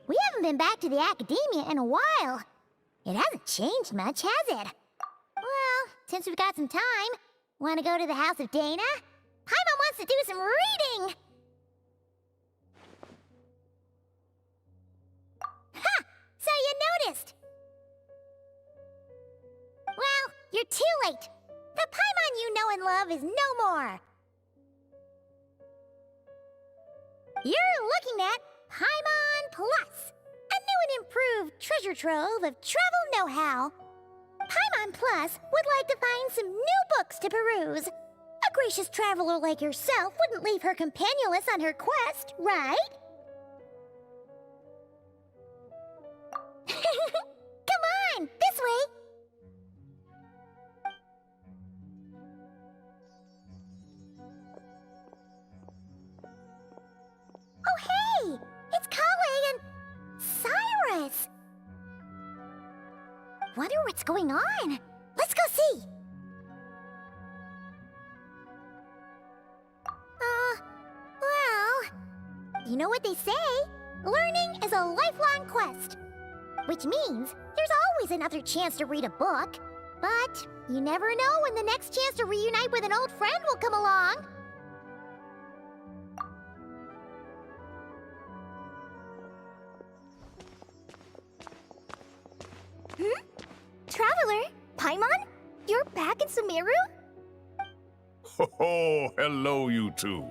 We haven't been back to the academia in a while. It hasn't changed much, has it? Well, since we've got some time, want to go to the house of Dana? Paimon wants to do some reading! Ha! So you noticed! Well, you're too late. The Paimon you know and love is no more. You're looking at Paimon Plus, a new and improved treasure trove of travel know-how. Paimon Plus would like to find some new books to peruse. A gracious traveler like yourself wouldn't leave her companionless on her quest, right? Come on, this way! Oh hey! It's Kale and Cyrus! Wonder what's going on. Let's go see! Well... You know what they say? Learning is a lifelong quest. Which means there's always another chance to read a book. But you never know when the next chance to reunite with an old friend will come along. Traveler, Paimon? You're back in Sumeru? Ho, hello you two.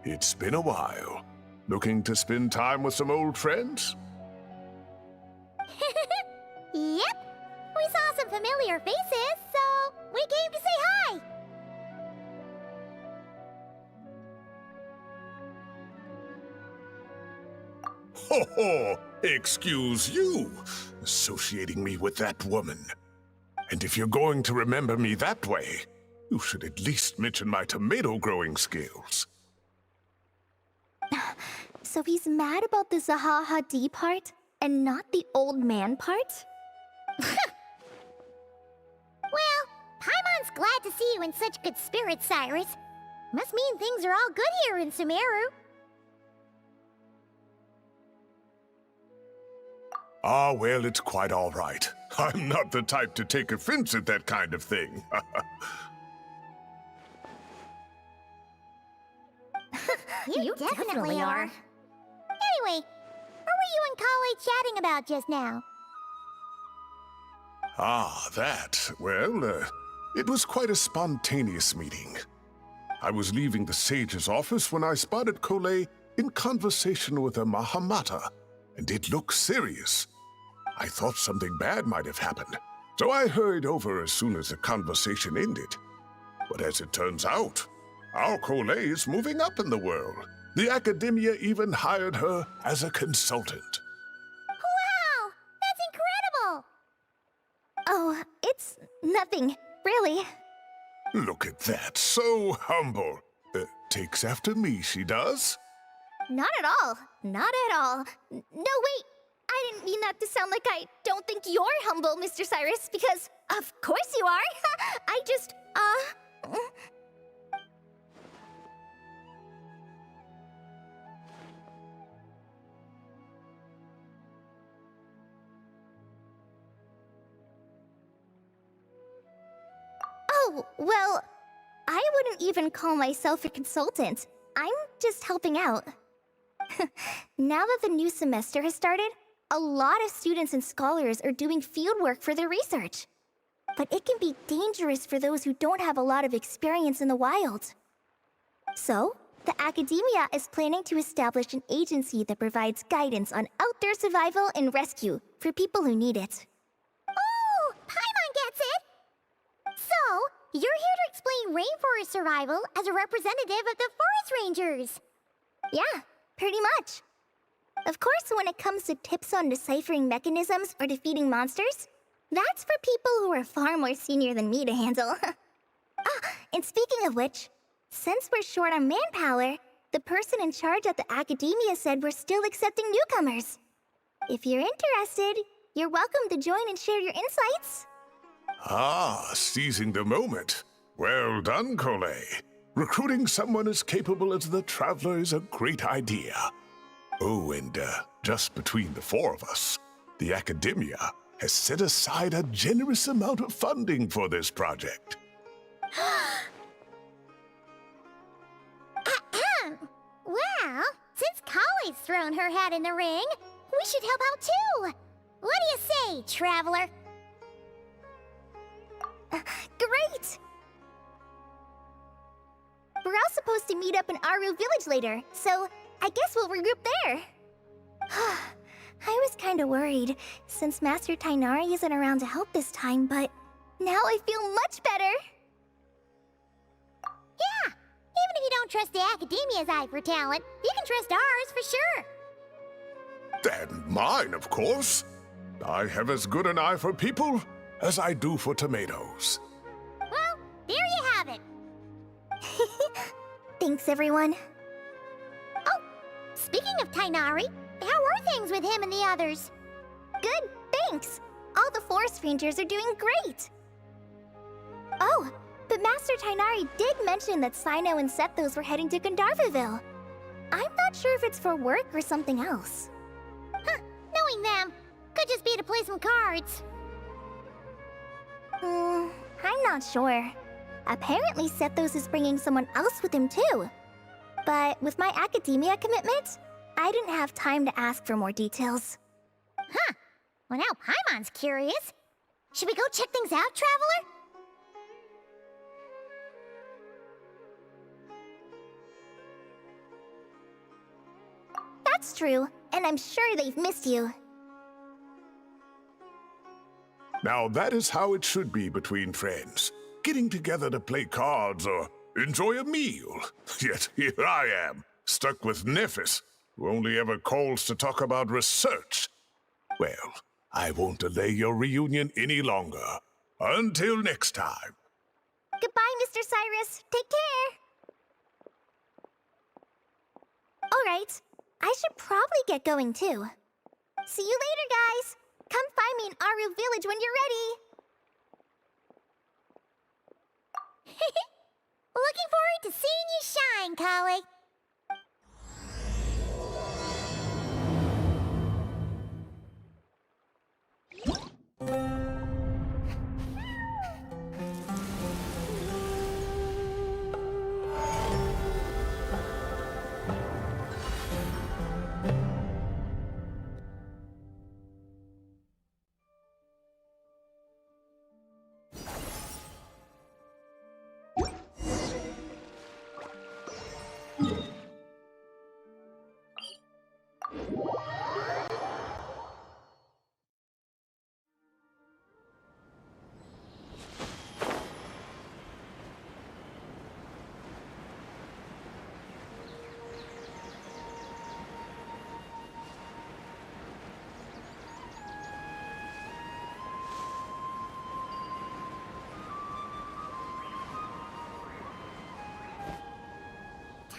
It's been a while. Looking to spend time with some old friends? Yep. We saw some familiar faces, so we came to say hi. Ho, excuse you, associating me with that woman. And if you're going to remember me that way, you should at least mention my tomato growing skills. So he's mad about the Zaha D part, and not the old man part? Well, Paimon's glad to see you in such good spirits, Cyrus. Must mean things are all good here in Sumeru. Ah, well, it's quite all right. I'm not the type to take offense at that kind of thing. You definitely are. Anyway, what were you and Kale chatting about just now? Ah, that. Well, it was quite a spontaneous meeting. I was leaving the sage's office when I spotted Kale in conversation with a Mahamata, and it looked serious. I thought something bad might have happened, so I hurried over as soon as the conversation ended. But as it turns out, our Kale is moving up in the world. The academia even hired her as a consultant. Wow! That's incredible! Oh, it's nothing, really. Look at that, so humble. Takes after me, she does. Not at all. Not at all. No, wait. I didn't mean that to sound like I don't think you're humble, Mr. Cyrus, because of course you are. I just, Oh, well, I wouldn't even call myself a consultant. I'm just helping out. Now that the new semester has started, a lot of students and scholars are doing fieldwork for their research. But it can be dangerous for those who don't have a lot of experience in the wild. So, the academia is planning to establish an agency that provides guidance on outdoor survival and rescue for people who need it. Oh, Paimon gets it! So, you're here to explain rainforest survival as a representative of the forest rangers. Yeah, pretty much. Of course, when it comes to tips on deciphering mechanisms or defeating monsters, that's for people who are far more senior than me to handle. And speaking of which, Since we're short on manpower, the person in charge at the academia said we're still accepting newcomers. If you're interested, you're welcome to join and share your insights. Ah, seizing the moment. Well done, Cole. Recruiting someone as capable as the Traveler is a great idea. Oh, and just between the four of us, the Academia has set aside a generous amount of funding for this project. Well, since Collie's thrown her hat in the ring, we should help out too. What do you say, Traveler? Great! We're all supposed to meet up in Aru Village later, so I guess we'll regroup there. I was kinda worried, since Master Tainari isn't around to help this time, but now I feel much better! Yeah, even if you don't trust the Academia's eye for talent, you can trust ours for sure. And mine, of course. I have as good an eye for people as I do for tomatoes. Well, there you have it. Thanks, everyone. Oh, speaking of Tainari, how are things with him and the others? Good, thanks! All the forest rangers are doing great! Oh, but Master Tainari did mention that Sino and Sethos were heading to Gandharvaville. I'm not sure if it's for work or something else. Huh, knowing them, could just be to play some cards. I'm not sure. Apparently Sethos is bringing someone else with him too. But with my academia commitment, I didn't have time to ask for more details. Huh, well now Paimon's curious. Should we go check things out, Traveler? That's true, and I'm sure they've missed you. Now that is how it should be between friends. Getting together to play cards or enjoy a meal. Yet here I am, stuck with Nephis, who only ever calls to talk about research. Well, I won't delay your reunion any longer. Until next time. Goodbye, Mr. Cyrus. Take care. Alright, I should probably get going too. See you later, guys. Come find me in Aru Village when you're ready. Looking forward to seeing you shine, Collie.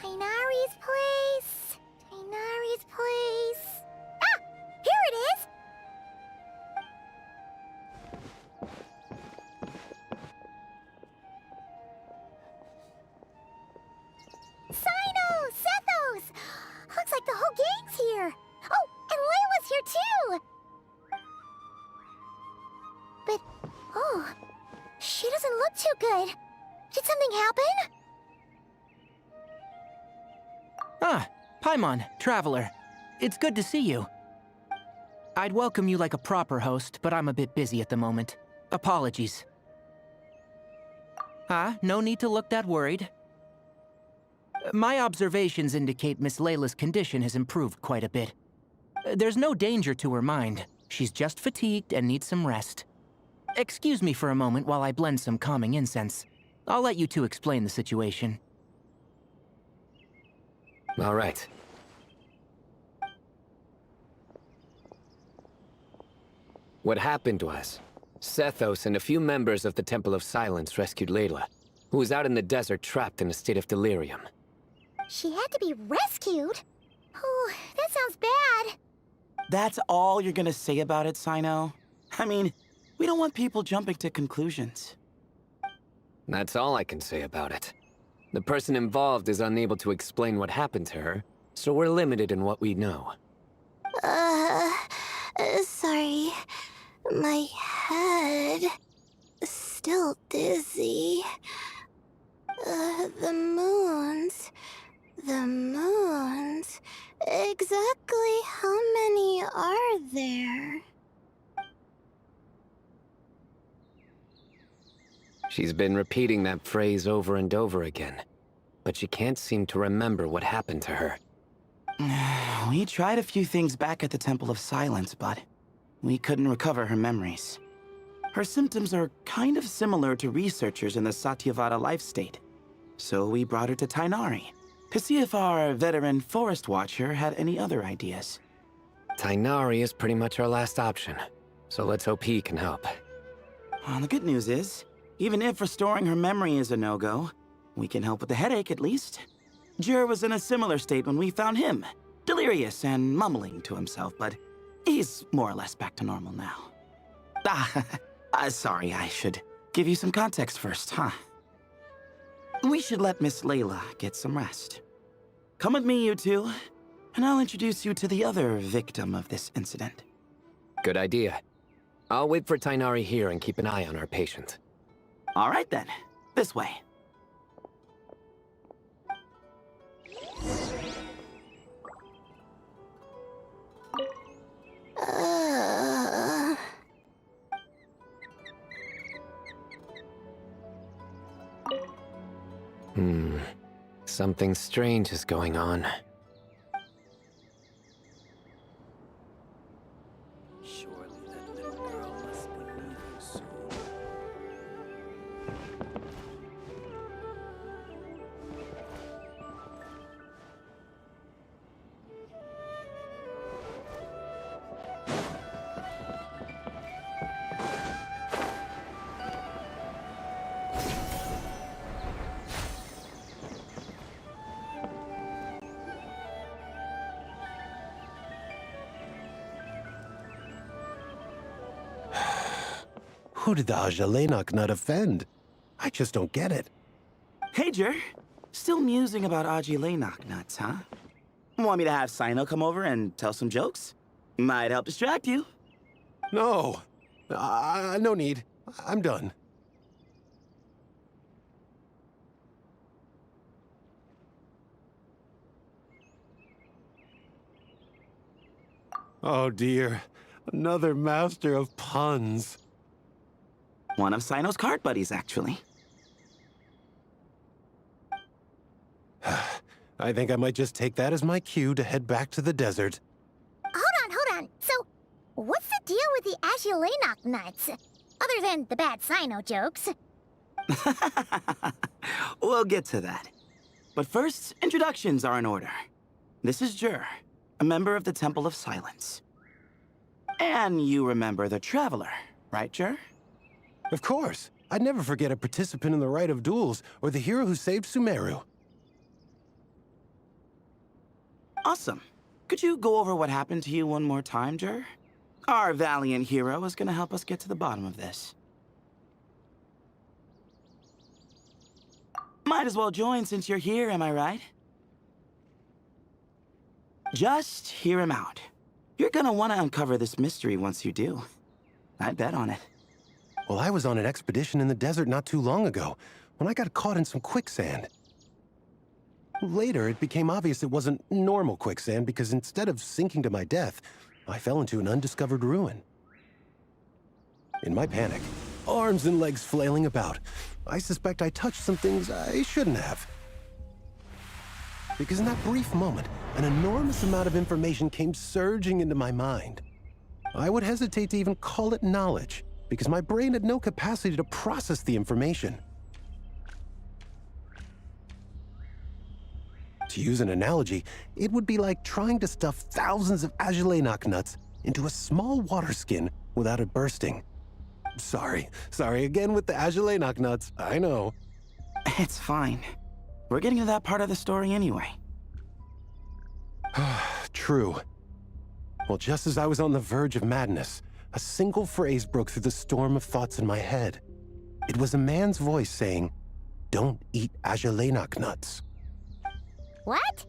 Tainari's place. Tainari's place. Ah! Here it is! Sino! Sethos! Looks like the whole gang's here. Oh, and Layla's here too! But, oh, she doesn't look too good. Did something happen? Ah, Paimon, Traveler. It's good to see you. I'd welcome you like a proper host, but I'm a bit busy at the moment. Apologies. No need to look that worried. My observations indicate Miss Layla's condition has improved quite a bit. There's no danger to her mind. She's just fatigued and needs some rest. Excuse me for a moment while I blend some calming incense. I'll let you two explain the situation. All right. What happened was, Sethos and a few members of the Temple of Silence rescued Layla. who was out in the desert trapped in a state of delirium. She had to be rescued? Oh, that sounds bad. That's all you're gonna say about it, Sino? I mean, we don't want people jumping to conclusions. That's all I can say about it. The person involved is unable to explain what happened to her, so we're limited in what we know. Sorry. My head... still dizzy. The moons... Exactly how many are there? She's been repeating that phrase over and over again, but she can't seem to remember what happened to her. We tried a few things back at the Temple of Silence, but we couldn't recover her memories. Her symptoms are kind of similar to researchers in the Satyavada life state. So we brought her to Tainari to see if our veteran forest watcher had any other ideas. Tainari is pretty much our last option, so let's hope he can help. Well, the good news is, even if restoring her memory is a no-go, we can help with the headache at least. Jur was in a similar state when we found him, delirious and mumbling to himself, but he's more or less back to normal now. Sorry, I should give you some context first, huh? We should let Miss Layla get some rest. Come with me, you two, and I'll introduce you to the other victim of this incident. Good idea. I'll wait for Tainari here and keep an eye on our patient. All right then, this way. Something strange is going on. Surely that little girl must be leaving soon. Who did the Ajalenok nut offend? I just don't get it. Hey, Jur. Still musing about Aji Laynok nuts, huh? Want me to have Sino come over and tell some jokes? Might help distract you. No. No need. I'm done. Oh dear. Another master of puns. One of Sino's card buddies, actually. I think I might just take that as my cue to head back to the desert. Hold on. So, what's the deal with the Ashulanok nuts? Other than the bad Sino jokes. We'll get to that. But first, introductions are in order. This is Jur, a member of the Temple of Silence. And you remember the Traveler, right, Jur? Of course. I'd never forget a participant in the Rite of Duels or the hero who saved Sumeru. Awesome. Could you go over what happened to you one more time, Jur? Our valiant hero is gonna help us get to the bottom of this. Might as well join since you're here, am I right? Just hear him out. You're gonna want to uncover this mystery once you do. I'd bet on it. Well, I was on an expedition in the desert not too long ago, when I got caught in some quicksand. Later, it became obvious it wasn't normal quicksand because instead of sinking to my death, I fell into an undiscovered ruin. In my panic, arms and legs flailing about, I suspect I touched some things I shouldn't have. Because in that brief moment, an enormous amount of information came surging into my mind. I would hesitate to even call it knowledge, because my brain had no capacity to process the information. To use an analogy, it would be like trying to stuff thousands of Ajalenok nuts into a small water skin without it bursting. Sorry again with the Ajalenok nuts, I know. It's fine. We're getting to that part of the story anyway. True. Well, just as I was on the verge of madness, a single phrase broke through the storm of thoughts in my head. It was a man's voice saying, "Don't eat Ajalainak nuts." What?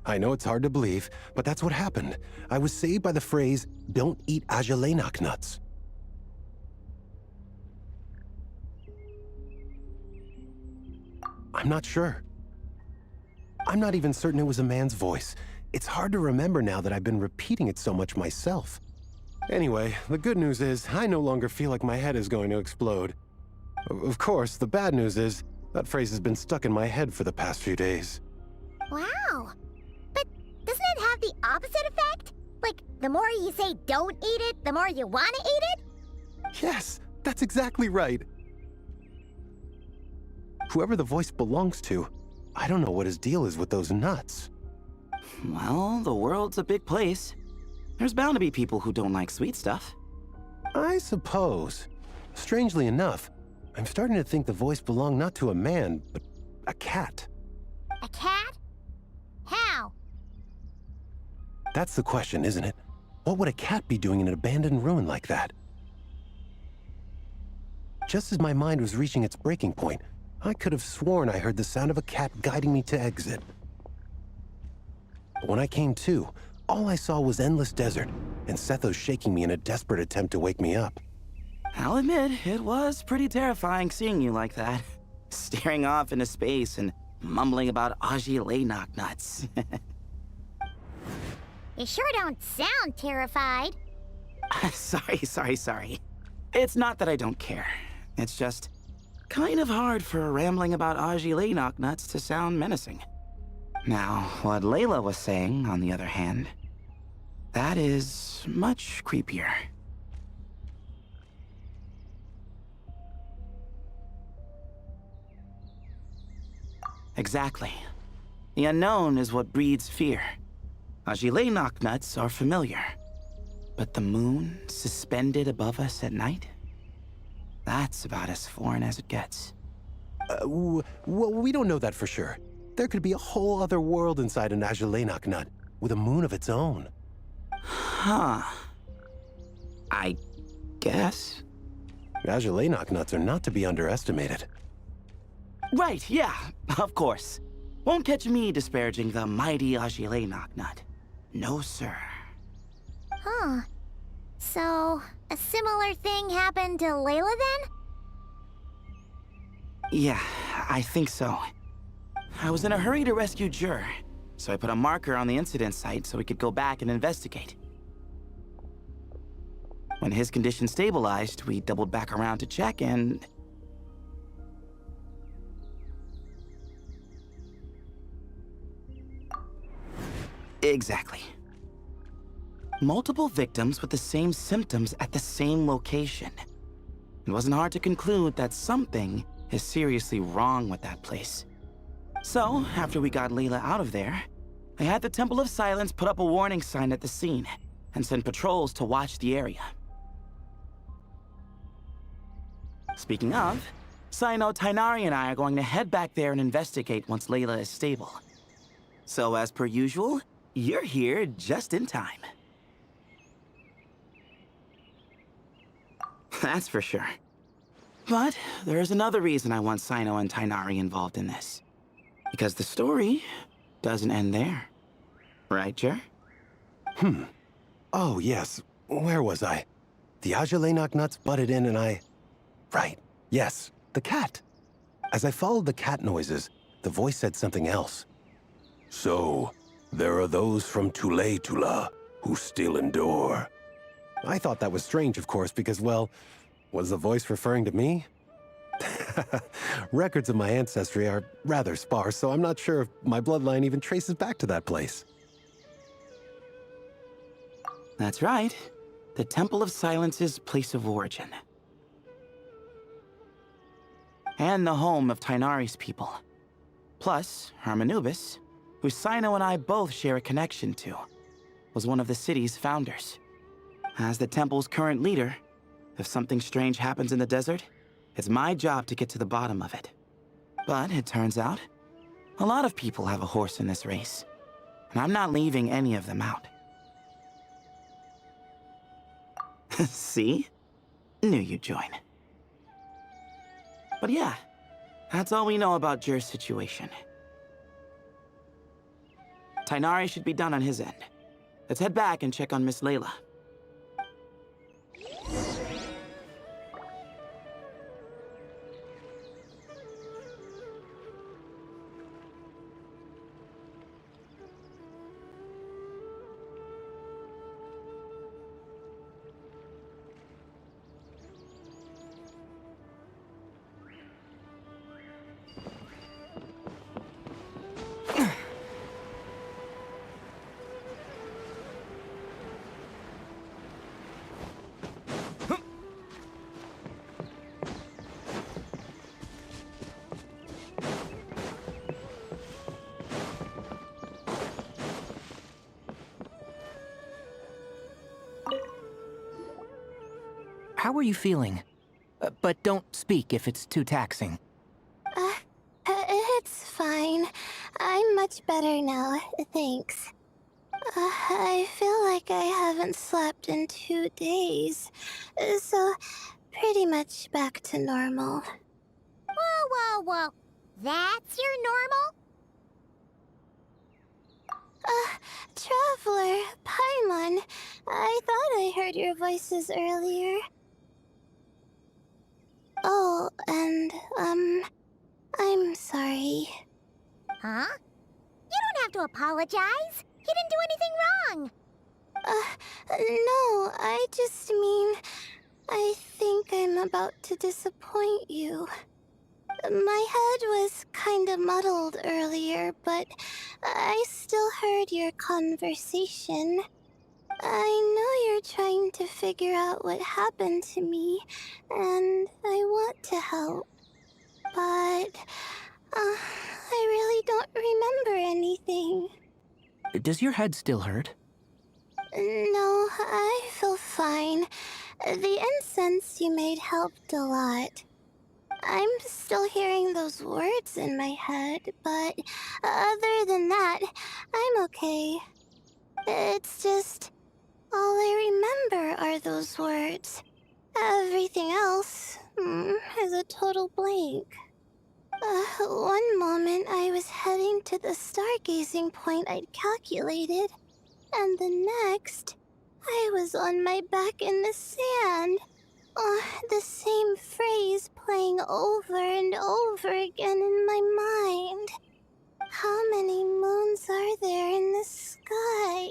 I know it's hard to believe, but that's what happened. I was saved by the phrase, "Don't eat Ajalainak nuts." I'm not sure. I'm not even certain it was a man's voice. It's hard to remember now that I've been repeating it so much myself. Anyway, the good news is I no longer feel like my head is going to explode. Of course, the bad news is that phrase has been stuck in my head for the past few days. Wow. But doesn't it have the opposite effect? Like, the more you say don't eat it, the more you want to eat it? Yes, that's exactly right. Whoever the voice belongs to, I don't know what his deal is with those nuts. Well, the world's a big place. There's bound to be people who don't like sweet stuff. I suppose. Strangely enough, I'm starting to think the voice belonged not to a man, but a cat. A cat? How? That's the question, isn't it? What would a cat be doing in an abandoned ruin like that? Just as my mind was reaching its breaking point, I could have sworn I heard the sound of a cat guiding me to exit. But when I came to, all I saw was endless desert, and Sethos shaking me in a desperate attempt to wake me up. I'll admit, it was pretty terrifying seeing you like that. Staring off into space and mumbling about Ajalainak nuts. You sure don't sound terrified. Sorry. It's not that I don't care. It's just kind of hard for rambling about Ajalainak nuts to sound menacing. Now, what Layla was saying, on the other hand, that is much creepier. Exactly. The unknown is what breeds fear. Ajalainak nuts are familiar. But the moon suspended above us at night? That's about as foreign as it gets. Well, we don't know that for sure. There could be a whole other world inside an Ajalainak nut, with a moon of its own. Huh. I guess. Ajalainak nuts are not to be underestimated. Right, yeah, of course. Won't catch me disparaging the mighty Ajalainak nut. No, sir. Huh. So, a similar thing happened to Layla then? Yeah, I think so. I was in a hurry to rescue Jur, so I put a marker on the incident site so we could go back and investigate. When his condition stabilized, we doubled back around to check and... Exactly. Multiple victims with the same symptoms at the same location. It wasn't hard to conclude that something is seriously wrong with that place. So, after we got Layla out of there, I had the Temple of Silence put up a warning sign at the scene and send patrols to watch the area. Speaking of, Sino, Tainari, and I are going to head back there and investigate once Layla is stable. So, as per usual, you're here just in time. That's for sure. But there's another reason I want Sino and Tainari involved in this. Because the story doesn't end there. Right, Jer? Oh, yes. Where was I? The Ajalainak nuts butted in and I... Right. Yes, the cat. As I followed the cat noises, the voice said something else. So, there are those from Tula who still endure. I thought that was strange, of course, because, well, was the voice referring to me? Records of my ancestry are rather sparse, so I'm not sure if my bloodline even traces back to that place. That's right. The Temple of Silence's place of origin. And the home of Tainari's people. Plus, Hermanubis, who Sino and I both share a connection to, was one of the city's founders. As the temple's current leader, if something strange happens in the desert, it's my job to get to the bottom of it. But it turns out, a lot of people have a horse in this race, and I'm not leaving any of them out. See? Knew you'd join. But yeah, that's all we know about Jer's situation. Tainari should be done on his end. Let's head back and check on Miss Layla. How are you feeling? But don't speak if it's too taxing. It's fine. I'm much better now, thanks. I feel like I haven't slept in 2 days, so pretty much back to normal. Whoa. That's your normal? Traveler, Paimon, I thought I heard your voices earlier. Oh, and, I'm sorry. Huh? You don't have to apologize. You didn't do anything wrong. No, I just mean, I think I'm about to disappoint you. My head was kinda muddled earlier, but I still heard your conversation. I know you're trying to figure out what happened to me, and I want to help. But, I really don't remember anything. Does your head still hurt? No, I feel fine. The incense you made helped a lot. I'm still hearing those words in my head, but other than that, I'm okay. It's just, all I remember are those words. Everything else is a total blank. One moment I was heading to the stargazing point I'd calculated, and the next, I was on my back in the sand. The same phrase playing over and over again in my mind. How many moons are there in the sky?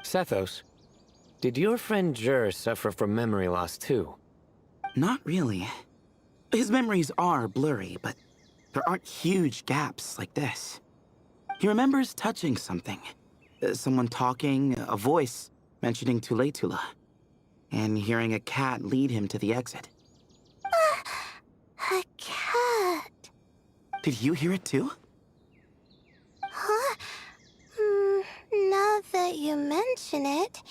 Sethos, did your friend Jer suffer from memory loss too? Not really. His memories are blurry, but there aren't huge gaps like this. He remembers touching something. Someone talking, a voice mentioning Tuletula, and hearing a cat lead him to the exit. A cat. Did you hear it too? Huh? Now that you mention it,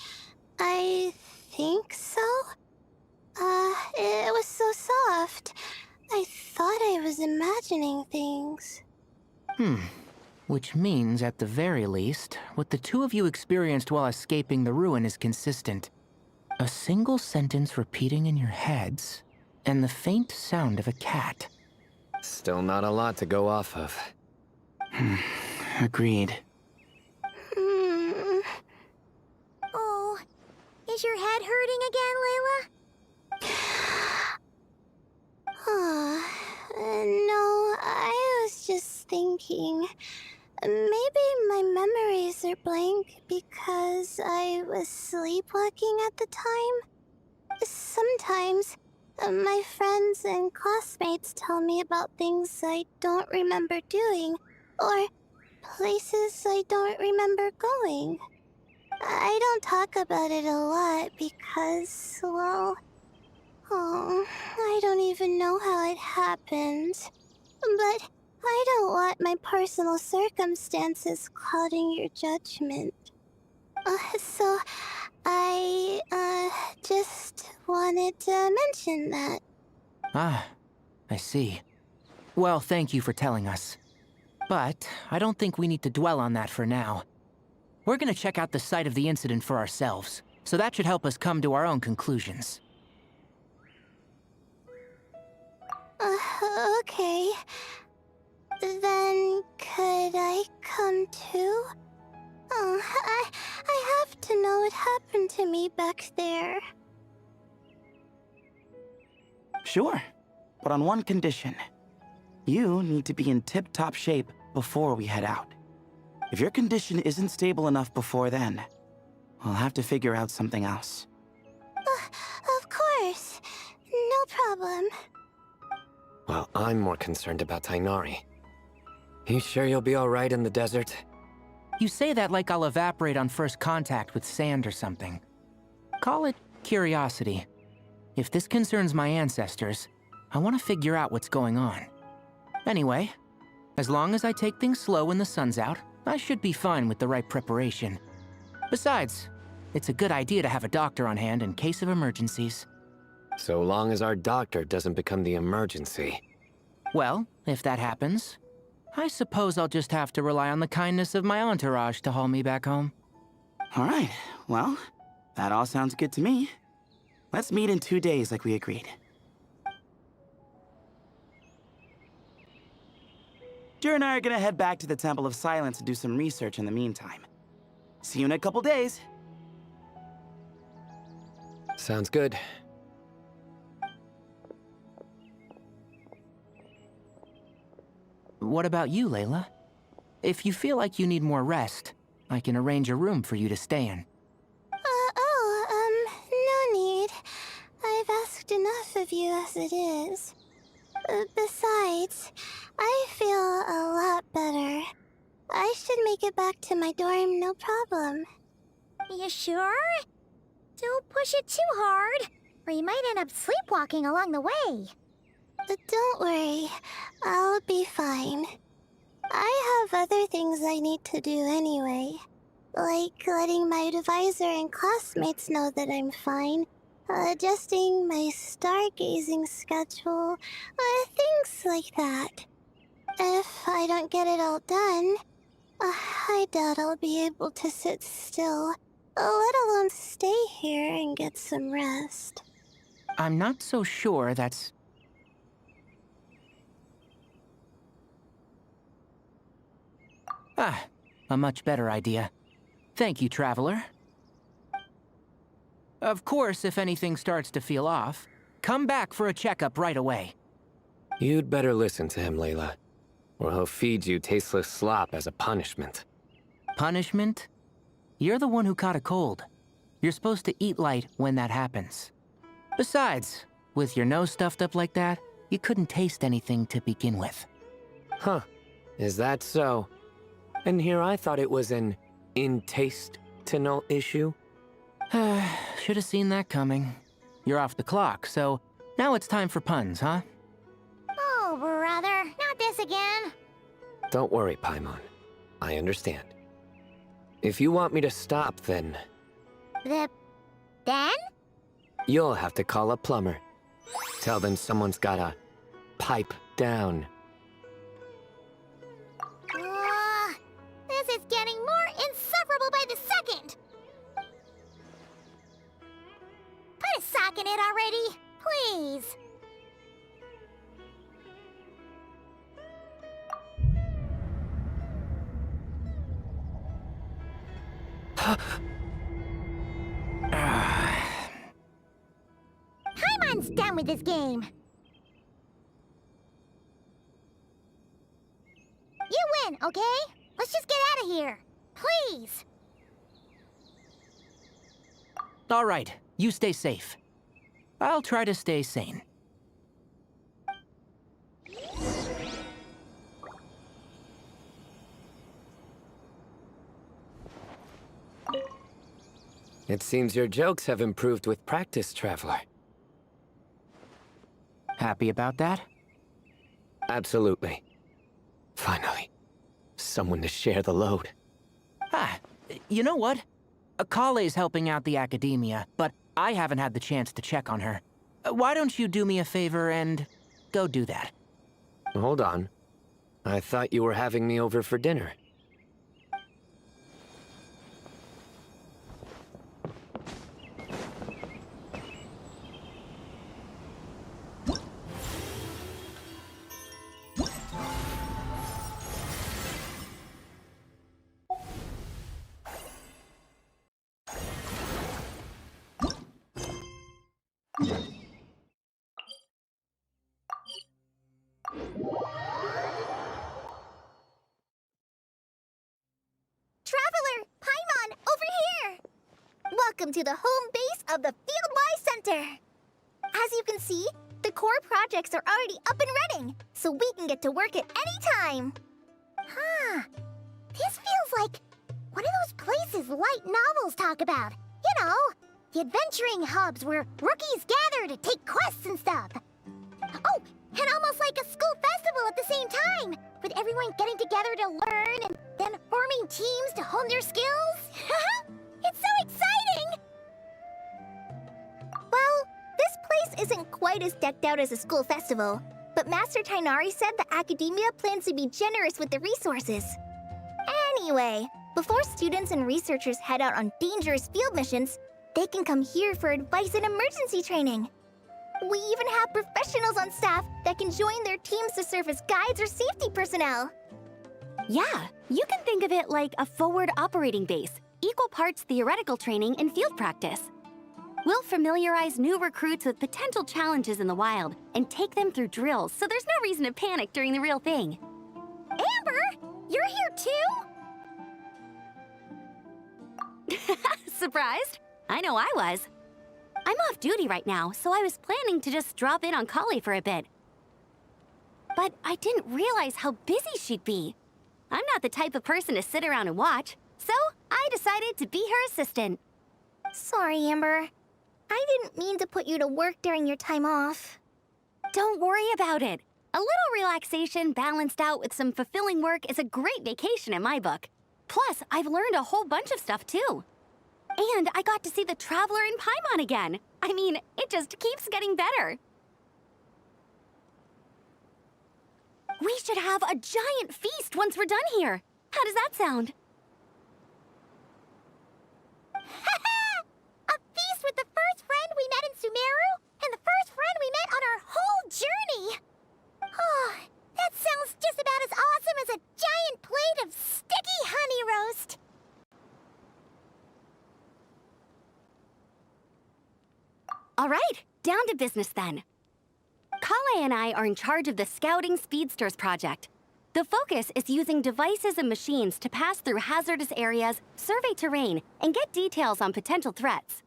I think so. It was so soft. I thought I was imagining things. Which means, at the very least, what the two of you experienced while escaping the ruin is consistent. A single sentence repeating in your heads, and the faint sound of a cat. Still not a lot to go off of. Agreed. Oh, is your head hurting again, Layla? No, I was just thinking. Maybe my memories are blank because I was sleepwalking at the time. Sometimes, my friends and classmates tell me about things I don't remember doing, or places I don't remember going. I don't talk about it a lot because, well, I don't even know how it happened. But I don't want my personal circumstances clouding your judgment. So I, just wanted to mention that. Ah, I see. Well, thank you for telling us. But I don't think we need to dwell on that for now. We're gonna check out the site of the incident for ourselves, so that should help us come to our own conclusions. Okay. Then could I come too? Oh, I have to know what happened to me back there. Sure, but on one condition. You need to be in tip-top shape before we head out. If your condition isn't stable enough before then, I'll have to figure out something else. Of course. No problem. Well, I'm more concerned about Tainari. You sure you'll be alright in the desert? You say that like I'll evaporate on first contact with sand or something. Call it curiosity. If this concerns my ancestors, I want to figure out what's going on. Anyway, as long as I take things slow when the sun's out, I should be fine with the right preparation. Besides, it's a good idea to have a doctor on hand in case of emergencies. So long as our doctor doesn't become the emergency. Well, if that happens, I suppose I'll just have to rely on the kindness of my entourage to haul me back home. Alright, well, that all sounds good to me. Let's meet in 2 days like we agreed. Jer and I are gonna head back to the Temple of Silence and do some research in the meantime. See you in a couple days. Sounds good. What about you, Layla? If you feel like you need more rest, I can arrange a room for you to stay in. No need. I've asked enough of you as it is. Besides, I feel a lot better. I should make it back to my dorm, no problem. You sure? Don't push it too hard, or you might end up sleepwalking along the way. Don't worry, I'll be fine. I have other things I need to do anyway. Like letting my advisor and classmates know that I'm fine, adjusting my stargazing schedule, things like that. If I don't get it all done, I doubt I'll be able to sit still, let alone stay here and get some rest. I'm not so sure that's... Ah, a much better idea. Thank you, Traveler. Of course, if anything starts to feel off, come back for a checkup right away. You'd better listen to him, Layla, or he'll feed you tasteless slop as a punishment. Punishment? You're the one who caught a cold. You're supposed to eat light when that happens. Besides, with your nose stuffed up like that, you couldn't taste anything to begin with. Huh. Is that so? And here I thought it was an in-taste-to-know issue. Should have seen that coming. You're off the clock, so now it's time for puns, huh? Oh, brother, not this again. Don't worry, Paimon. I understand. If you want me to stop, then Then? you'll have to call a plumber. Tell them someone's gotta pipe down. This is getting more insufferable by the second. Put a sock in it already, please. Paimon's done with this game. You win, okay? Let's just get out of here. Please. All right, you stay safe. I'll try to stay sane. It seems your jokes have improved with practice, Traveler. Happy about that? Absolutely. Finally, someone to share the load. Ah, you know what? Kale's helping out the academia, but I haven't had the chance to check on her. Why don't you do me a favor and go do that? Hold on. I thought you were having me over for dinner. Traveler, Paimon, over here! Welcome to the home base of the Fieldwise Center. As you can see, the core projects are already up and running, so we can get to work at any time. Huh. This feels like one of those places light novels talk about. You know, the adventuring hubs where rookies gather to take quests and stuff. Oh, and almost like a school festival at the same time, with everyone getting together to learn and then forming teams to hone their skills. It's so exciting! Well, this place isn't quite as decked out as a school festival, but Master Tainari said the academia plans to be generous with the resources. Anyway, before students and researchers head out on dangerous field missions, they can come here for advice and emergency training. We even have professionals on staff that can join their teams to serve as guides or safety personnel. Yeah, you can think of it like a forward operating base, equal parts theoretical training and field practice. We'll familiarize new recruits with potential challenges in the wild and take them through drills so there's no reason to panic during the real thing. Amber, you're here too? Surprised? I know I was. I'm off duty right now, so I was planning to just drop in on Kali for a bit. But I didn't realize how busy she'd be. I'm not the type of person to sit around and watch, so I decided to be her assistant. Sorry, Amber. I didn't mean to put you to work during your time off. Don't worry about it. A little relaxation balanced out with some fulfilling work is a great vacation in my book. Plus, I've learned a whole bunch of stuff too. And I got to see the Traveler in Paimon again. I mean, it just keeps getting better. We should have a giant feast once we're done here. How does that sound? A feast with the first friend we met in Sumeru and the first friend we met on our whole journey. Oh, that sounds just about as awesome as a giant plate of sticky honey roast. All right, down to business then. Kale and I are in charge of the Scouting Speedsters project. The focus is using devices and machines to pass through hazardous areas, survey terrain, and get details on potential threats.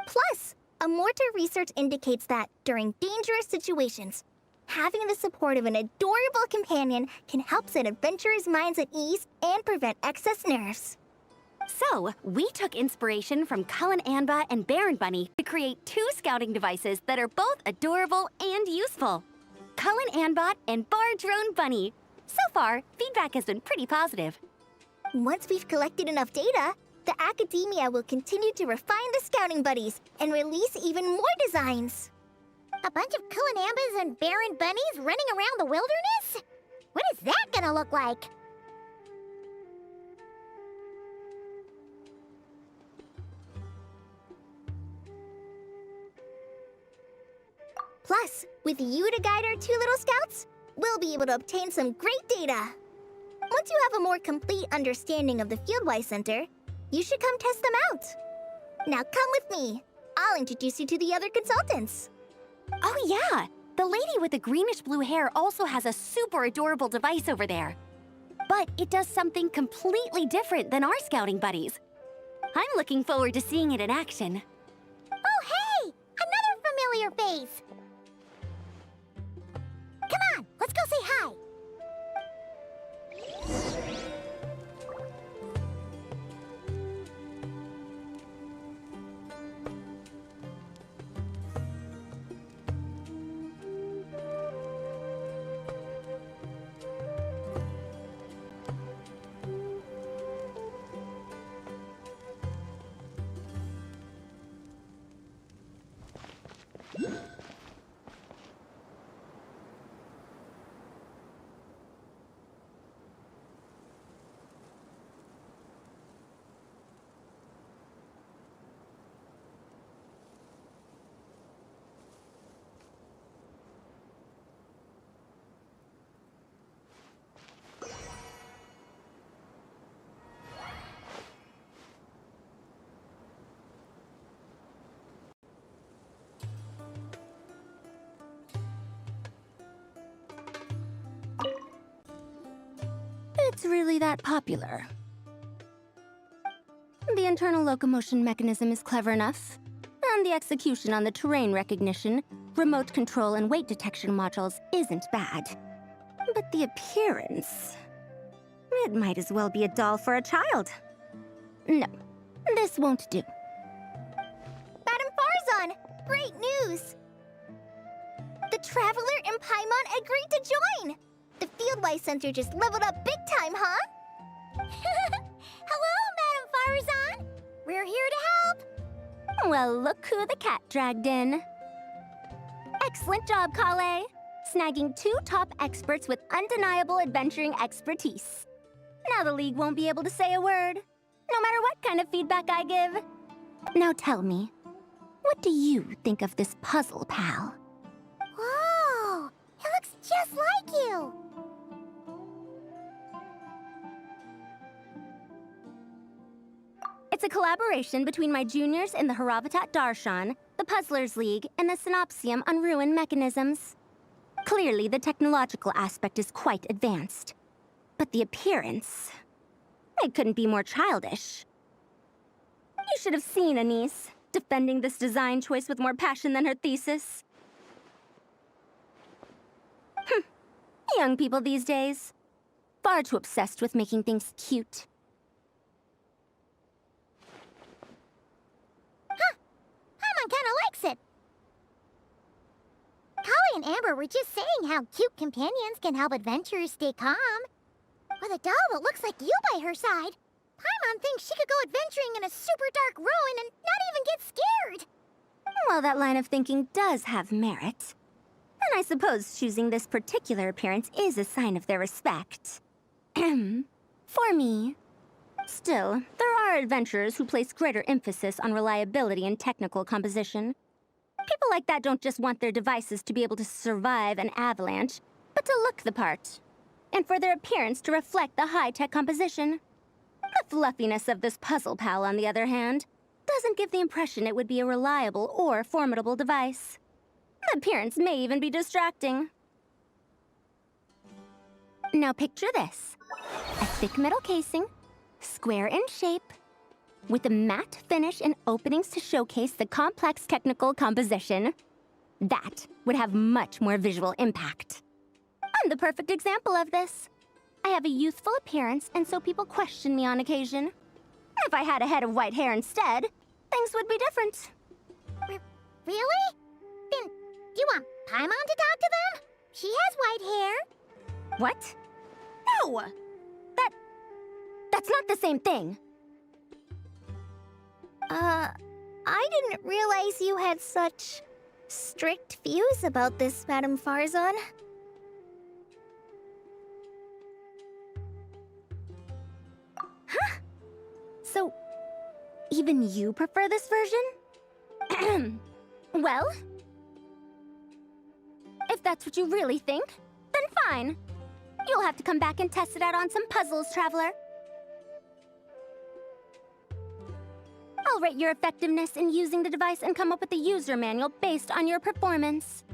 Plus, Amorta research indicates that during dangerous situations, having the support of an adorable companion can help set adventurers' minds at ease and prevent excess nerves. So, we took inspiration from Cullen Anba and Baron Bunny to create 2 scouting devices that are both adorable and useful. Cullen Anbot and Bar Drone Bunny. So far, feedback has been pretty positive. Once we've collected enough data, the academia will continue to refine the scouting buddies and release even more designs. A bunch of Kulanambas and Baron Bunnies running around the wilderness? What is that gonna look like? Plus, with you to guide our 2 little scouts, we'll be able to obtain some great data. Once you have a more complete understanding of the Fieldwise Center, you should come test them out. Now come with me. I'll introduce you to the other consultants. Oh yeah, the lady with the greenish-blue hair also has a super adorable device over there. But it does something completely different than our scouting buddies. I'm looking forward to seeing it in action. Oh, hey! Another familiar face! Come on, let's go say hi. it's really that popular. The internal locomotion mechanism is clever enough, and the execution on the terrain recognition, remote control, and weight detection modules isn't bad. But the appearance... it might as well be a doll for a child. No, this won't do. Madam Farzan, great news! The Traveler and Paimon agreed to join! The Fieldwise Center just leveled up big time, huh? Hello, Madam Farzan. We're here to help. Well, look who the cat dragged in. Excellent job, Kale. Snagging 2 top experts with undeniable adventuring expertise. Now the League won't be able to say a word, no matter what kind of feedback I give. Now tell me, what do you think of this puzzle, pal? Whoa, it looks just like you. It's a collaboration between my juniors in the Haravatat Darshan, the Puzzlers League, and the Synopsium on Ruin Mechanisms. Clearly, the technological aspect is quite advanced. But the appearance... it couldn't be more childish. You should have seen Anise, defending this design choice with more passion than her thesis. Young people these days. Far too obsessed with making things cute. Paimon kinda likes it. Kali and Amber were just saying how cute companions can help adventurers stay calm. With a doll that looks like you by her side, Paimon thinks she could go adventuring in a super dark ruin and not even get scared. Well, that line of thinking does have merit. And I suppose choosing this particular appearance is a sign of their respect. For me. Still, there are adventurers who place greater emphasis on reliability and technical composition. People like that don't just want their devices to be able to survive an avalanche, but to look the part. And for their appearance to reflect the high-tech composition. The fluffiness of this puzzle pal, on the other hand, doesn't give the impression it would be a reliable or formidable device. The appearance may even be distracting. Now picture this. A thick metal casing, square in shape, with a matte finish and openings to showcase the complex technical composition. That would have much more visual impact. I'm the perfect example of this. I have a youthful appearance, and so people question me on occasion. If I had a head of white hair instead, things would be different. Really? Then, do you want Paimon to talk to them? She has white hair. What? No! That's not the same thing. I didn't realize you had such strict views about this, Madam Farzan. Huh? So, even you prefer this version? Well, if that's what you really think, then fine. You'll have to come back and test it out on some puzzles, Traveler. I'll rate your effectiveness in using the device and come up with a user manual based on your performance.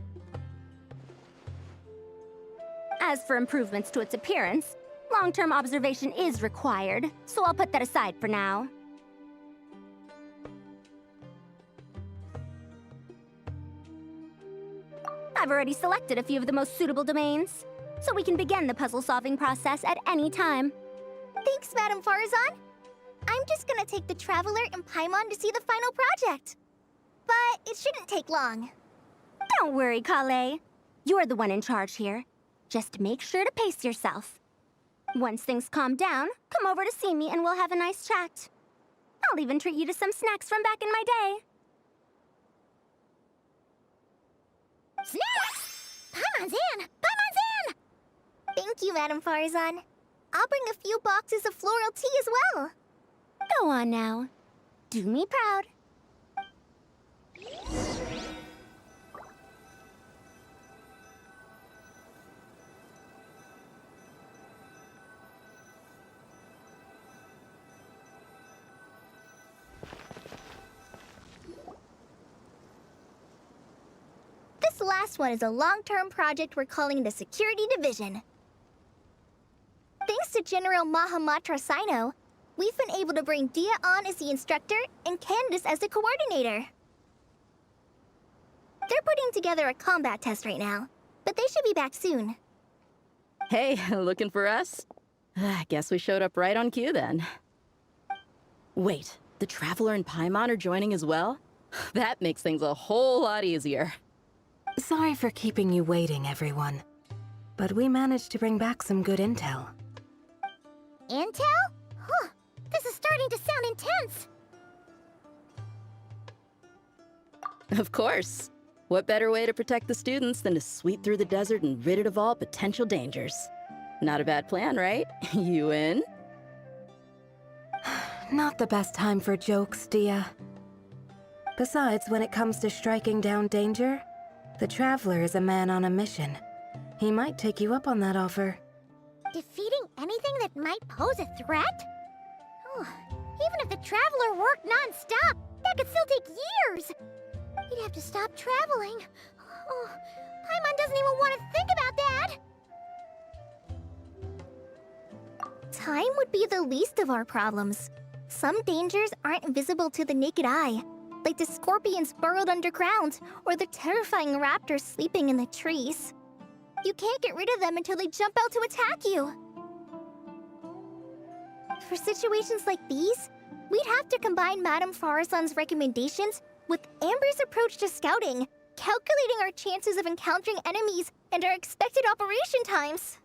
As for improvements to its appearance, long-term observation is required, so I'll put that aside for now. I've already selected a few of the most suitable domains, so we can begin the puzzle-solving process at any time. Thanks, Madam Farzan. I'm just gonna take the Traveler and Paimon to see the final project. But it shouldn't take long. Don't worry, Kale. You're the one in charge here. Just make sure to pace yourself. Once things calm down, come over to see me and we'll have a nice chat. I'll even treat you to some snacks from back in my day. Snacks! Paimon's in! Paimon's in! Thank you, Madam Farzan. I'll bring a few boxes of floral tea as well. Go on now. Do me proud. This last one is a long-term project we're calling the Security Division. Thanks to General Mahamatra Sino, we've been able to bring Dia on as the instructor and Candace as the coordinator. They're putting together a combat test right now, but they should be back soon. Hey, looking for us? I guess we showed up right on cue then. Wait, the Traveler and Paimon are joining as well? That makes things a whole lot easier. Sorry for keeping you waiting, everyone. But we managed to bring back some good intel. Intel? Huh. This is starting to sound intense. Of course. What better way to protect the students than to sweep through the desert and rid it of all potential dangers? Not a bad plan, right? You in? Not the best time for jokes, Dia. Besides, when it comes to striking down danger, the Traveler is a man on a mission. He might take you up on that offer. Defeating anything that might pose a threat? Oh, even if the Traveler worked non-stop, that could still take years. He'd have to stop traveling. Oh, Paimon doesn't even want to think about that. Time would be the least of our problems. Some dangers aren't visible to the naked eye, like the scorpions burrowed underground or the terrifying raptors sleeping in the trees. You can't get rid of them until they jump out to attack you. For situations like these, we'd have to combine Madame Farasan's recommendations with Amber's approach to scouting, calculating our chances of encountering enemies and our expected operation times.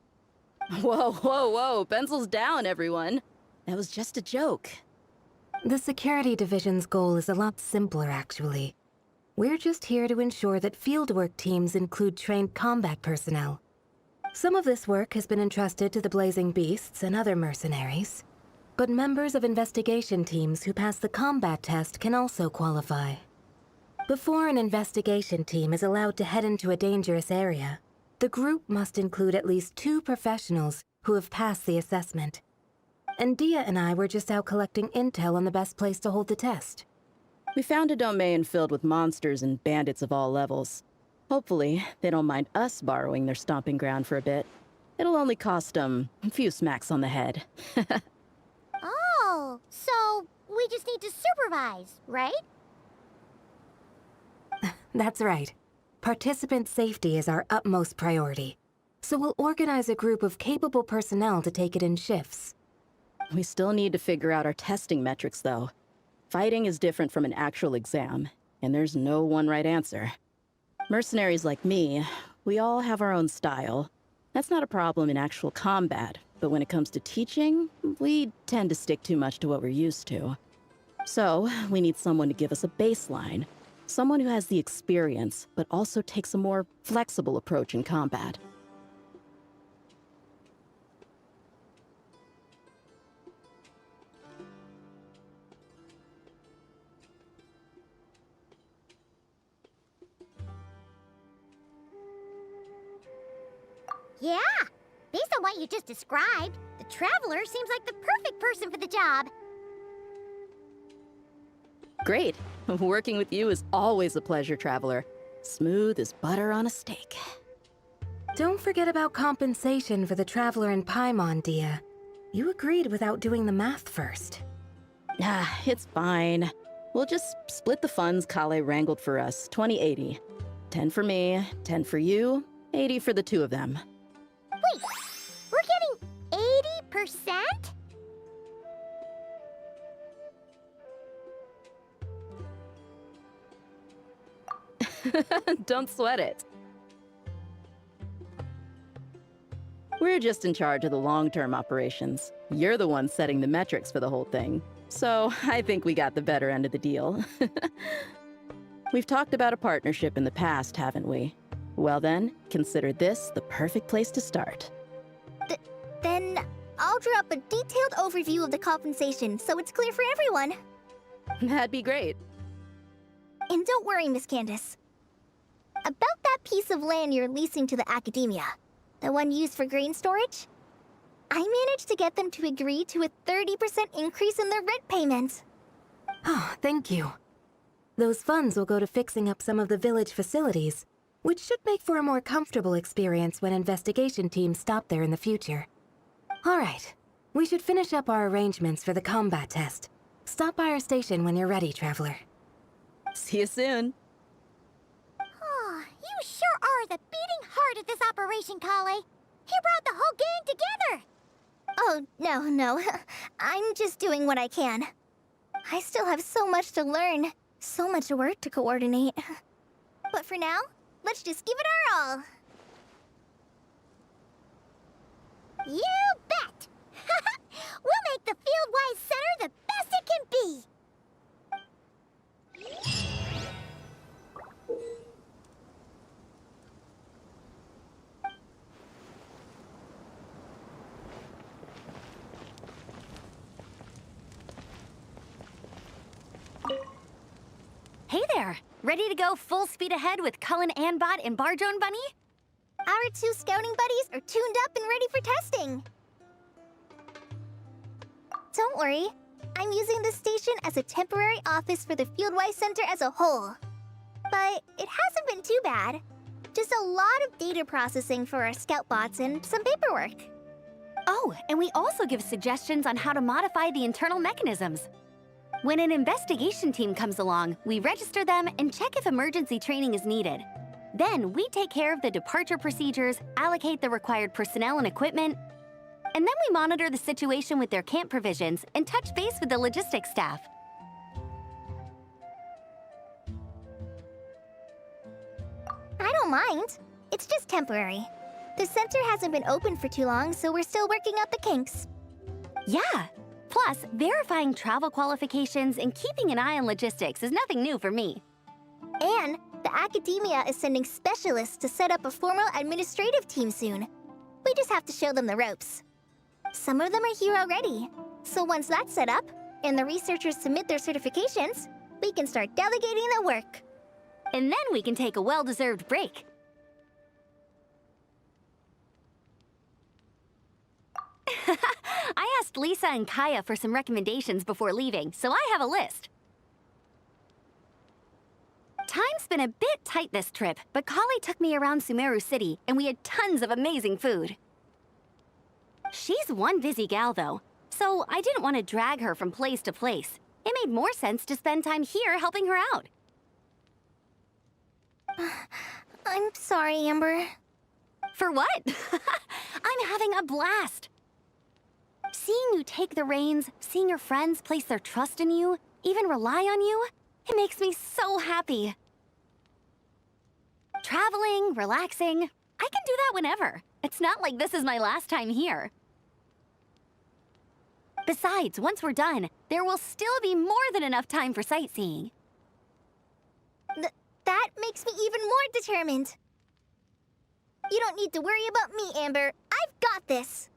Whoa, whoa, whoa, pencils down, everyone. That was just a joke. The Security Division's goal is a lot simpler, actually. We're just here to ensure that fieldwork teams include trained combat personnel. Some of this work has been entrusted to the Blazing Beasts and other mercenaries, but members of investigation teams who pass the combat test can also qualify. Before an investigation team is allowed to head into a dangerous area, the group must include at least 2 professionals who have passed the assessment. And Dia and I were just out collecting intel on the best place to hold the test. We found a domain filled with monsters and bandits of all levels. Hopefully, they don't mind us borrowing their stomping ground for a bit. It'll only cost them a few smacks on the head. Oh, so we just need to supervise, right? That's right. Participant safety is our utmost priority. So we'll organize a group of capable personnel to take it in shifts. We still need to figure out our testing metrics, though. Fighting is different from an actual exam, and there's no one right answer. Mercenaries like me, we all have our own style. That's not a problem in actual combat, but when it comes to teaching, we tend to stick too much to what we're used to. So, we need someone to give us a baseline. Someone who has the experience, but also takes a more flexible approach in combat. Yeah, based on what you just described, the Traveler seems like the perfect person for the job. Great. Working with you is always a pleasure, Traveler. Smooth as butter on a steak. Don't forget about compensation for the Traveler and Paimon, Dia. You agreed without doing the math first. Ah, it's fine. We'll just split the funds Kale wrangled for us, 20-80. 10 for me, 10 for you, 80 for the 2 of them. Wait, we're getting 80%? Don't sweat it. We're just in charge of the long-term operations. You're the one setting the metrics for the whole thing. So I think we got the better end of the deal. We've talked about a partnership in the past, haven't we? Well then, consider this the perfect place to start. Then I'll draw up a detailed overview of the compensation so it's clear for everyone. That'd be great. And don't worry, Miss Candace. About that piece of land you're leasing to the academia, the one used for grain storage, I managed to get them to agree to a 30% increase in their rent payment. Oh, thank you. Those funds will go to fixing up some of the village facilities, which should make for a more comfortable experience when investigation teams stop there in the future. All right, We should finish up our arrangements for the combat test. Stop by our station when you're ready, Traveler. See you soon. Oh, you sure are the beating heart of this operation, Kale. You brought the whole gang together. Oh, no. I'm just doing what I can. I still have so much to learn, so much work to coordinate. But for now, let's just give it our all. You bet! We'll make the Fieldwise Center the best it can be! Hey there! Ready to go full speed ahead with Cullen Anbot and Bardrone Bunny? Our 2 scouting buddies are tuned up and ready for testing. Don't worry, I'm using this station as a temporary office for the Fieldwise Center as a whole. But it hasn't been too bad. Just a lot of data processing for our scout bots and some paperwork. Oh, and we also give suggestions on how to modify the internal mechanisms. When an investigation team comes along, we register them and check if emergency training is needed. Then we take care of the departure procedures, allocate the required personnel and equipment, and then we monitor the situation with their camp provisions and touch base with the logistics staff. I don't mind. It's just temporary. The center hasn't been open for too long, so we're still working out the kinks. Yeah! Plus, verifying travel qualifications and keeping an eye on logistics is nothing new for me. And the academia is sending specialists to set up a formal administrative team soon. We just have to show them the ropes. Some of them are here already. So once that's set up, and the researchers submit their certifications, we can start delegating the work. And then we can take a well-deserved break. I asked Lisa and Kaya for some recommendations before leaving, so I have a list. Time's been a bit tight this trip, but Kali took me around Sumeru City, and we had tons of amazing food. She's one busy gal, though, so I didn't want to drag her from place to place. It made more sense to spend time here helping her out. I'm sorry, Amber. For what? I'm having a blast. Seeing you take the reins, seeing your friends place their trust in you, even rely on you, it makes me so happy. Traveling, relaxing, I can do that whenever. It's not like this is my last time here. Besides, once we're done, there will still be more than enough time for sightseeing. That makes me even more determined. You don't need to worry about me, Amber. I've got this.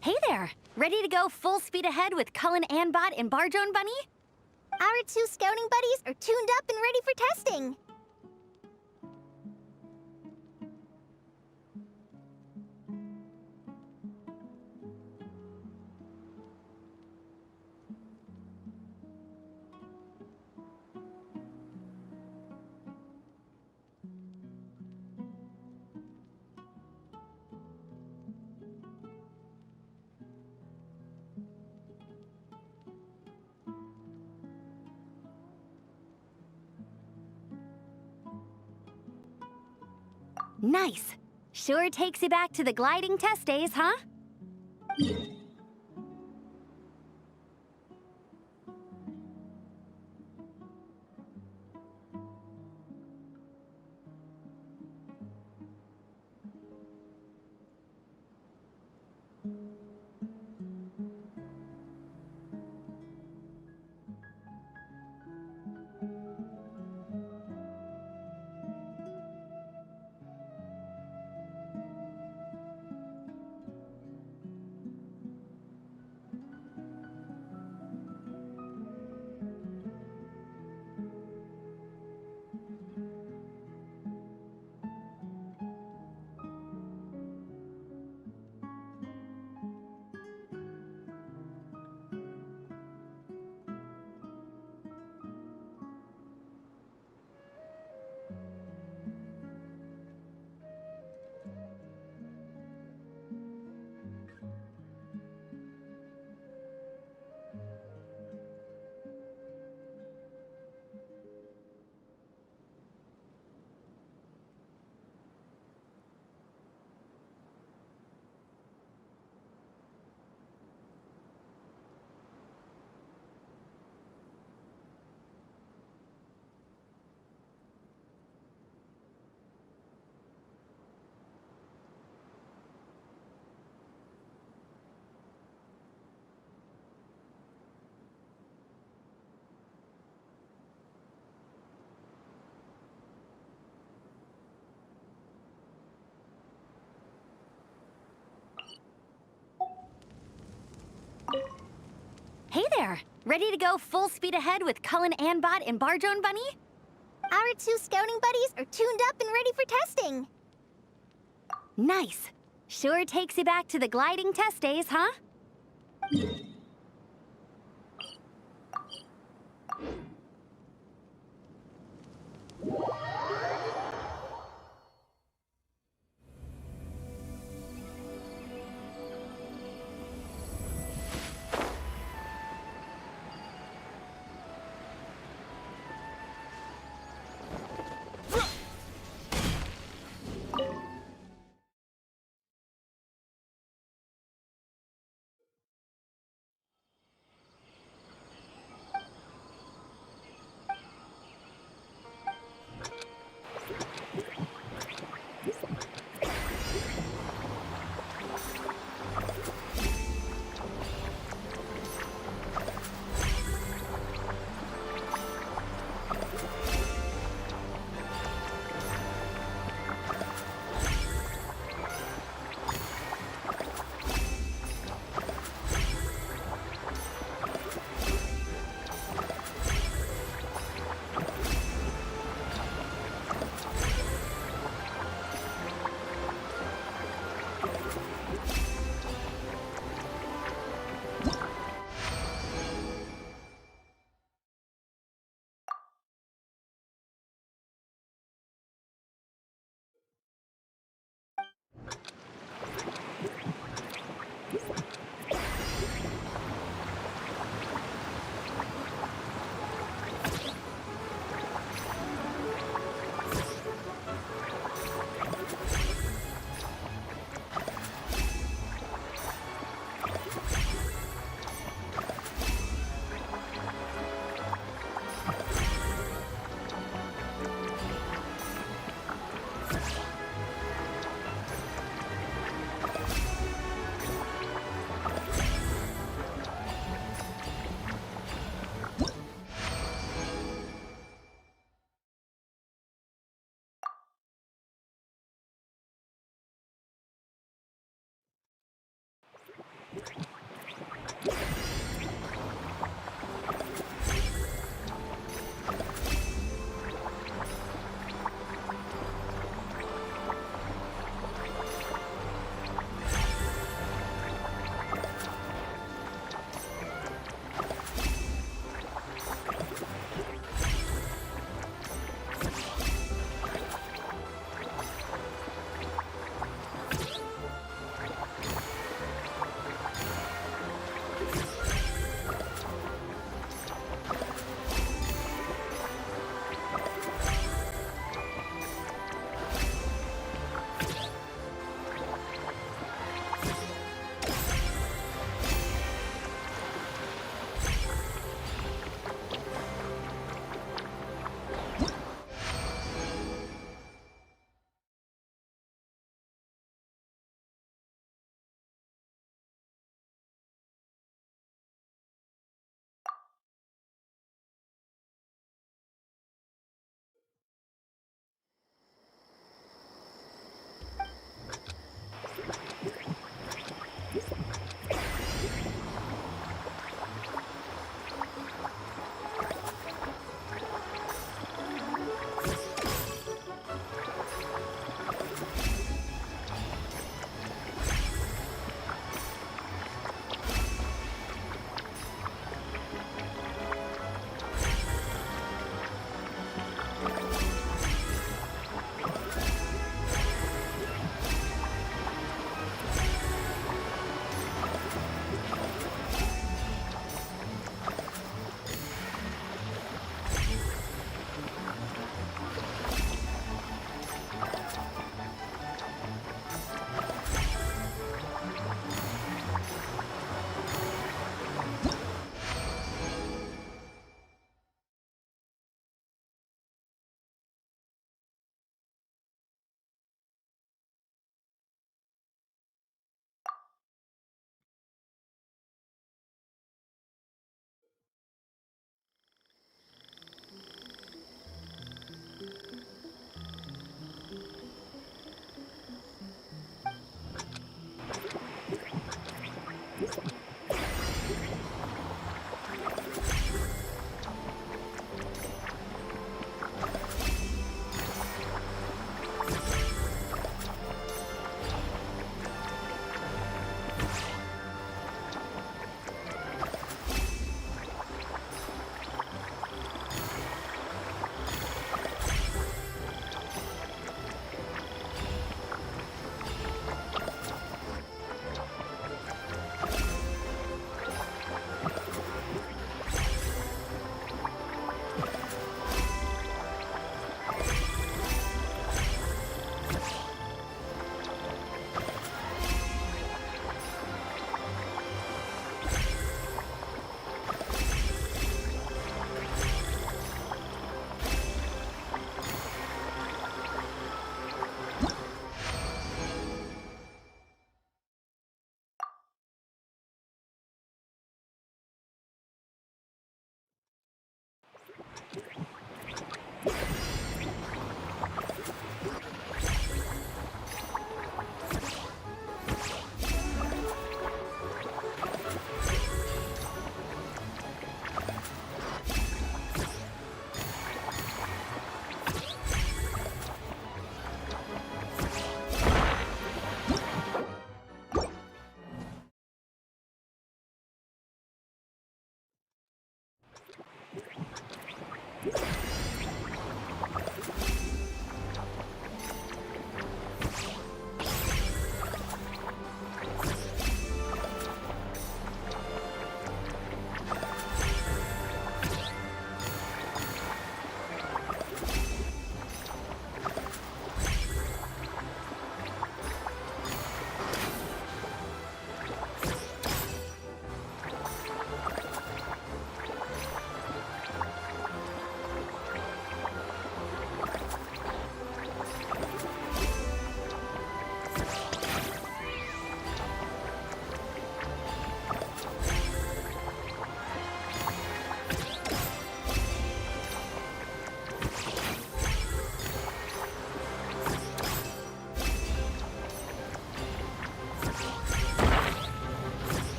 Hey there! Ready to go full speed ahead with Cullen Anbot and Bardrone Bunny? Our 2 scouting buddies are tuned up and ready for testing. Nice! Sure takes you back to the gliding test days, huh? Hey there! Ready to go full speed ahead with Cullen Anbot and Bardrone Bunny? Our 2 scouting buddies are tuned up and ready for testing. Nice! Sure takes you back to the gliding test days, huh?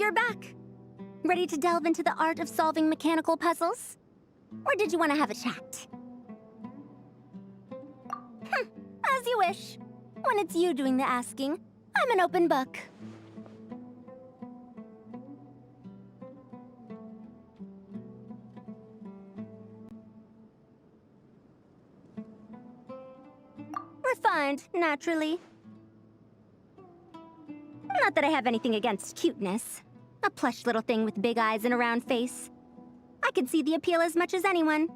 you're back. Ready to delve into the art of solving mechanical puzzles? Or did you want to have a chat? As you wish. When it's you doing the asking, I'm an open book. Refined, naturally. Not that I have anything against cuteness. A plush little thing with big eyes and a round face. I can see the appeal as much as anyone.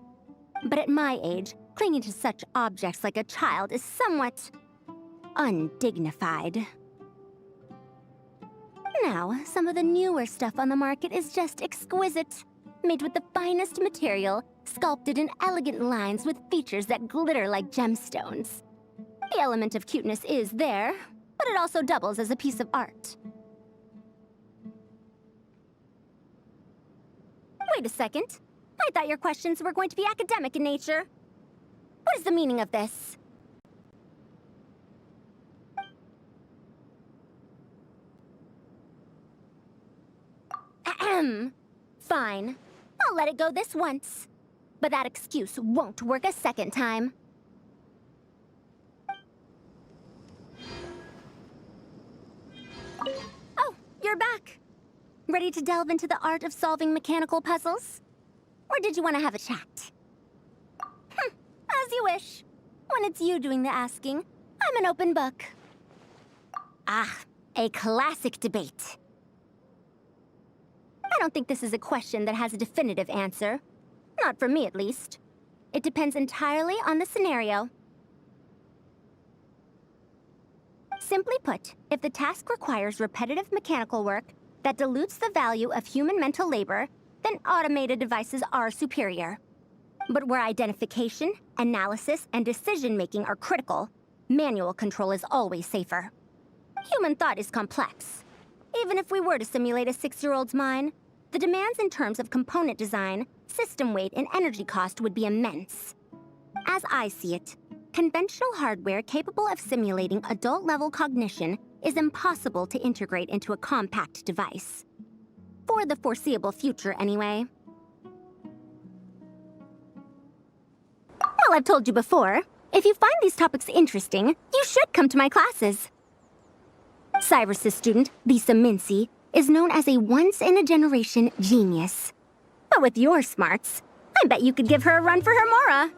But at my age, clinging to such objects like a child is somewhat undignified. Now, some of the newer stuff on the market is just exquisite. Made with the finest material, sculpted in elegant lines with features that glitter like gemstones. The element of cuteness is there, but it also doubles as a piece of art. Wait a second. I thought your questions were going to be academic in nature. What is the meaning of this? Ahem. Fine. I'll let it go this once. But that excuse won't work a second time. Oh, you're back. Ready to delve into the art of solving mechanical puzzles? Or did you want to have a chat? As you wish. When it's you doing the asking, I'm an open book. Ah, a classic debate. I don't think this is a question that has a definitive answer. Not for me, at least. It depends entirely on the scenario. Simply put, if the task requires repetitive mechanical work that dilutes the value of human mental labor, then automated devices are superior. But where identification, analysis, and decision-making are critical, manual control is always safer. Human thought is complex. Even if we were to simulate a 6-year-old's mind, the demands in terms of component design, system weight, and energy cost would be immense. As I see it, conventional hardware capable of simulating adult-level cognition is impossible to integrate into a compact device. For the foreseeable future, anyway. Well, I've told you before, if you find these topics interesting, you should come to my classes. Cyrus's student, Lisa Mincy, is known as a once-in-a-generation genius. But with your smarts, I bet you could give her a run for her Mora.